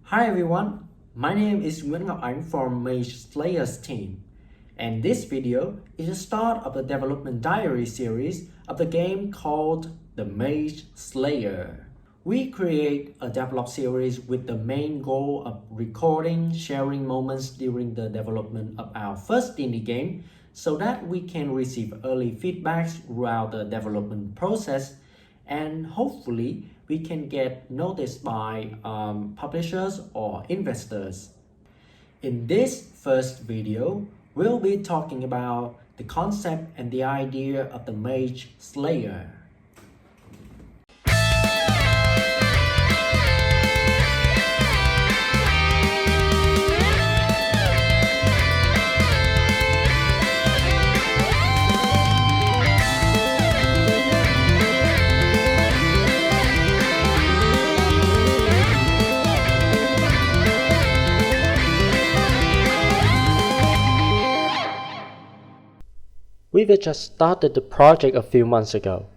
Hi everyone, my name is Nguyễn Ngọc Ánh from Mage Slayer's team, and this video is the start of the development diary series of the game called the Mage Slayer. We create a devlog series with the main goal of recording, sharing moments during the development of our first indie game so that we can receive early feedbacks throughout the development process and hopefully we can get noticed by publishers or investors. In this first video, we'll be talking about the concept and the idea of the Mage Slayer. We've just started the project a few months ago,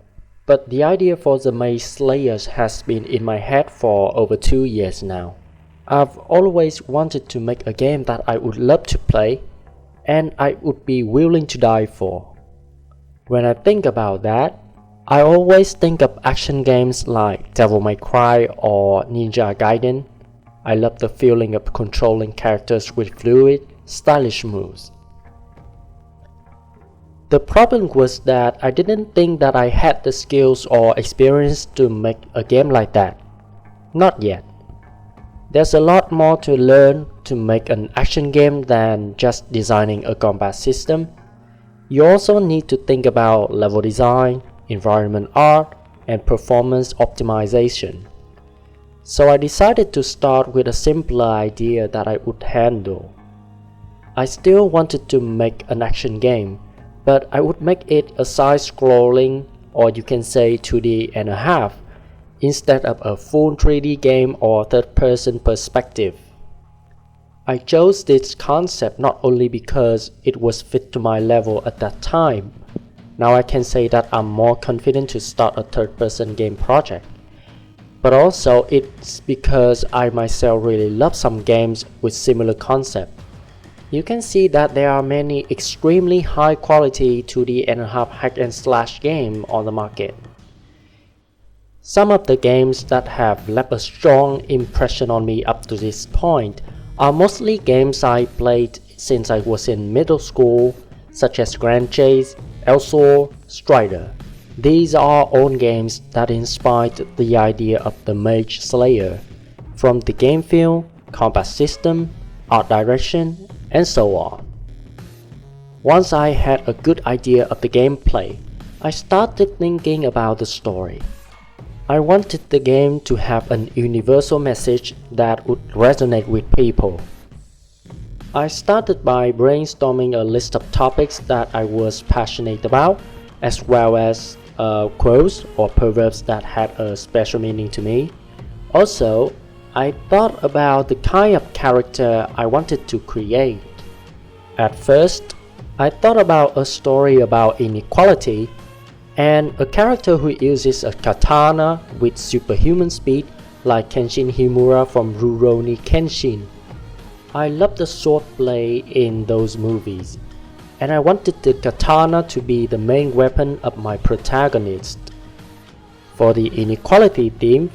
but the idea for the Mage Slayers has been in my head for over 2 years now. I've always wanted to make a game that I would love to play, and I would be willing to die for. When I think about that, I always think of action games like Devil May Cry or Ninja Gaiden. I love the feeling of controlling characters with fluid, stylish moves. The problem was that I didn't think that I had the skills or experience to make a game like that. Not yet. There's a lot more to learn to make an action game than just designing a combat system. You also need to think about level design, environment art, and performance optimization. So I decided to start with a simpler idea that I would handle. I still wanted to make an action game, but I would make it a side-scrolling, or you can say 2D and a half, instead of a full 3D game or third-person perspective. I chose this concept not only because it was fit to my level at that time. Now I can say that I'm more confident to start a third-person game project. But also it's because I myself really love some games with similar concept. You can see that there are many extremely high quality 2D and a half hack and slash games on the market. Some of the games that have left a strong impression on me up to this point are mostly games I played since I was in middle school, such as Grand Chase, Elsor, Strider. These are all games that inspired the idea of the Mage Slayer, from the game feel, combat system, art direction, and so on. Once I had a good idea of the gameplay, I started thinking about the story. I wanted the game to have an universal message that would resonate with people. I started by brainstorming a list of topics that I was passionate about, as well as quotes or proverbs that had a special meaning to me. Also, I thought about the kind of character I wanted to create. At first, I thought about a story about inequality and a character who uses a katana with superhuman speed like Kenshin Himura from Rurouni Kenshin. I love the swordplay in those movies, and I wanted the katana to be the main weapon of my protagonist. For the inequality theme,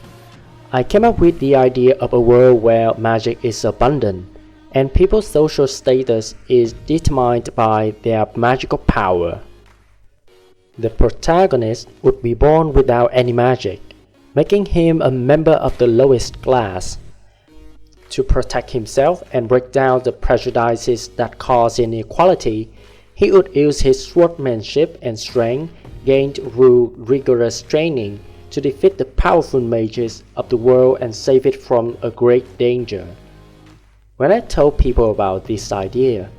I came up with the idea of a world where magic is abundant, and people's social status is determined by their magical power. The protagonist would be born without any magic, making him a member of the lowest class. To protect himself and break down the prejudices that cause inequality, he would use his swordsmanship and strength gained through rigorous training to defeat the powerful mages of the world and save it from a great danger. When I told people about this idea,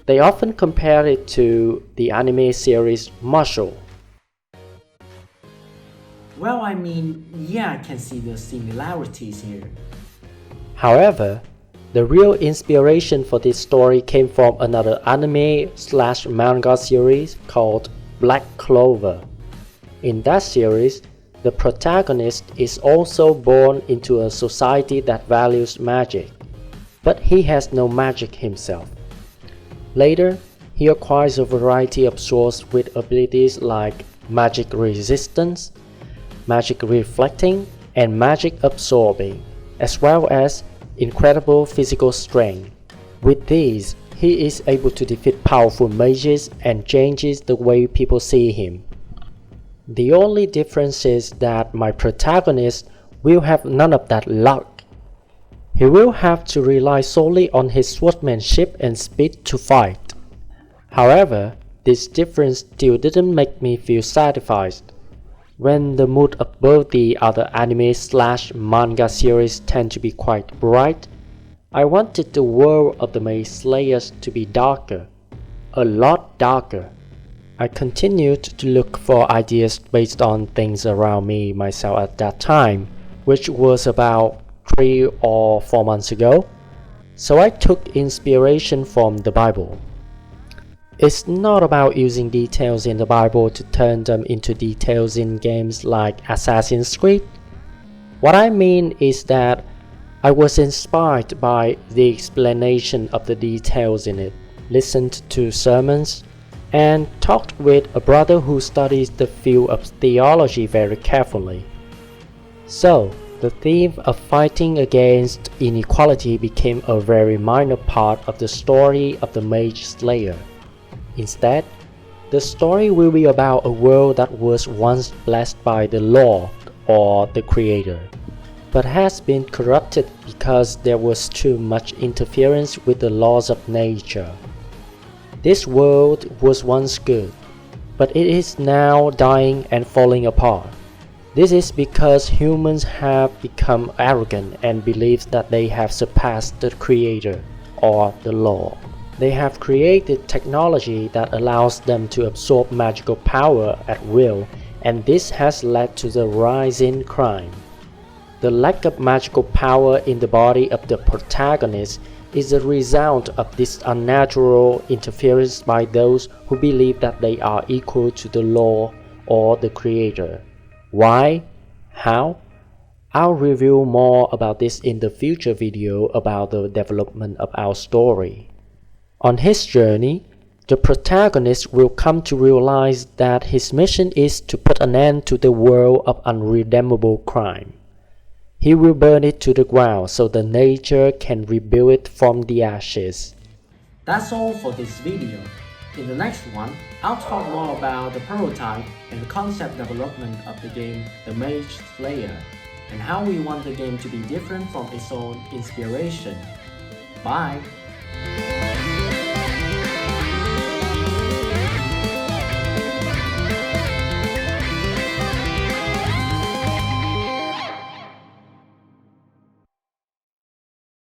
they often compare it to the anime series Martial. Well, yeah, I can see the similarities here. However, the real inspiration for this story came from another anime/manga series called Black Clover. In that series, The protagonist is also born into a society that values magic, but he has no magic himself. Later, he acquires a variety of swords with abilities like magic resistance, magic reflecting, and magic absorbing, as well as incredible physical strength. With these, he is able to defeat powerful mages and changes the way people see him. The only difference is that my protagonist will have none of that luck. He will have to rely solely on his swordsmanship and speed to fight. However, this difference still didn't make me feel satisfied. When the mood of both the other anime/manga series tend to be quite bright, I wanted the world of the Mage Slayers to be darker, a lot darker. I continued to look for ideas based on things around me myself at that time, which was about 3 or 4 months ago, so I took inspiration from the Bible. It's not about using details in the Bible to turn them into details in games like Assassin's Creed. What I mean is that I was inspired by the explanation of the details in it, listened to sermons, and talked with a brother who studies the field of theology very carefully. So, the theme of fighting against inequality became a very minor part of the story of the Mage Slayer. Instead, the story will be about a world that was once blessed by the Lord or the Creator, but has been corrupted because there was too much interference with the laws of nature. This world was once good, but it is now dying and falling apart. This is because humans have become arrogant and believe that they have surpassed the Creator or the Lord. They have created technology that allows them to absorb magical power at will, and this has led to the rise in crime. The lack of magical power in the body of the protagonist is a result of this unnatural interference by those who believe that they are equal to the law or the Creator. Why? How? I'll reveal more about this in the future video about the development of our story. On his journey, the protagonist will come to realize that his mission is to put an end to the world of unredeemable crime. He will burn it to the ground so the nature can rebuild it from the ashes. That's all for this video. In the next one, I'll talk more about the prototype and the concept development of the game The Mage Slayer, and how we want the game to be different from its own inspiration. Bye!